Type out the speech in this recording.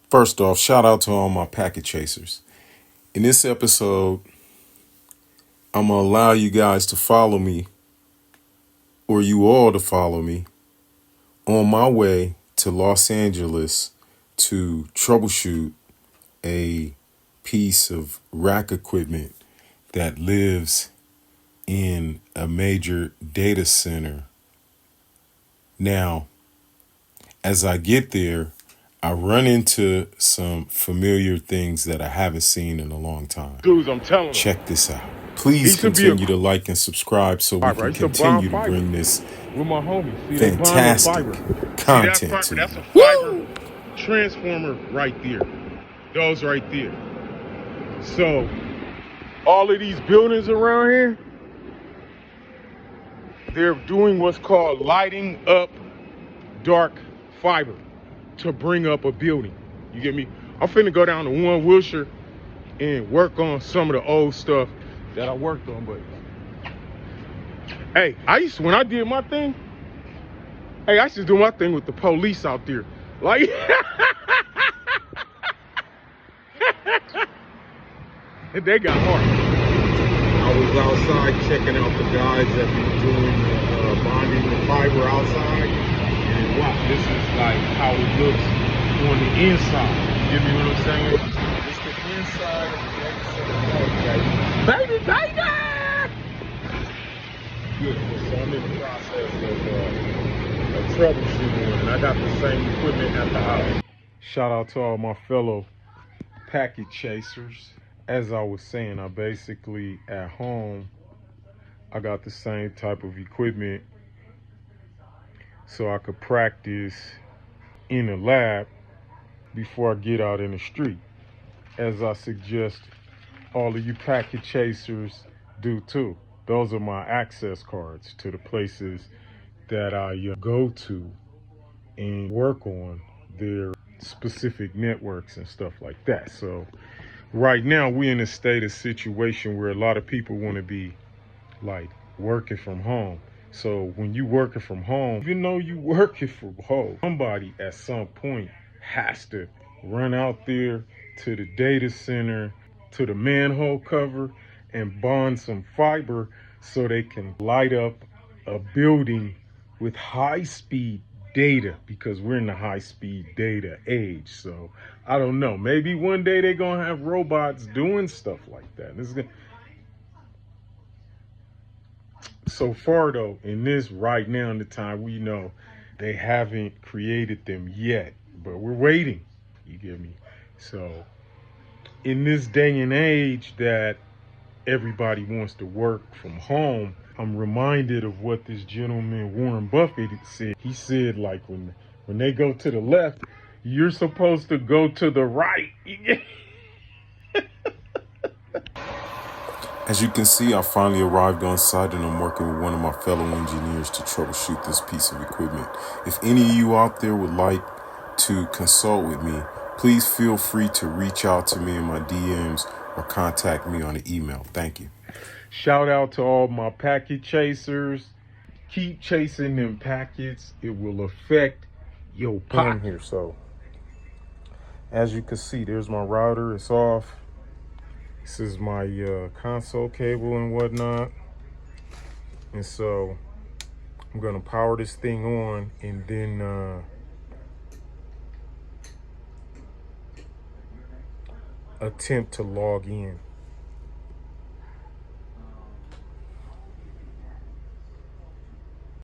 First off, shout out to all my packet chasers. In this episode, I'm going to allow you guys to follow me, or you all to follow me, on my way to Los Angeles to troubleshoot a piece of rack equipment that lives in a major data center. Now, as I get there, I run into some familiar things that I haven't seen in a long time. Dudes, I'm telling them. Check this out. Please continue to like and subscribe so we can continue to bring this with my homies. fantastic content to you. That's a fiber transformer right there. Those right there. So, all of these buildings around here, they're doing what's called lighting up dark fiber to bring up a building. You get me? I'm finna go down to one Wilshire and work on some of the old stuff that I worked on. But hey, when I did my thing, I used to do my thing with the police out there. Like they got hard. I was outside checking out the guys that be doing bonding the fiber outside. And watch, this is like how it looks on the inside. You get me what I'm saying? It's the inside of the data center. Baby, baby! Good. So I'm in the process of troubleshooting, and I got the same equipment at the house. Shout out to all my fellow packet chasers. As I was saying, I basically at home, I got the same type of equipment so I could practice in the lab before I get out in the street, as I suggest all of you packet chasers do too. Those are my access cards to the places that I go to and work on their specific networks and stuff like that. So right now we're in a state of situation where a lot of people want to be like working from home. So when you working from home, even though you working from home, somebody at some point has to run out there to the data center, to the manhole cover, and bond some fiber so they can light up a building with high-speed data, because we're in the high-speed data age. So I don't know, maybe one day they're gonna have robots doing stuff like that. So far though, in this right now in the time, we know they haven't created them yet, but we're waiting. You get me? So in this day and age that everybody wants to work from home, I'm reminded of what this gentleman Warren Buffett said. He said, like, when they go to the left, you're supposed to go to the right. As you can see, I finally arrived on site and I'm working with one of my fellow engineers to troubleshoot this piece of equipment. If any of you out there would like to consult with me, please feel free to reach out to me in my DMs or contact me on the email. Thank you. Shout out to all my packet chasers. Keep chasing them packets. It will affect your pocket here. So as you can see, there's my router. It's off. This is my console cable and whatnot. And so I'm gonna power this thing on and then attempt to log in.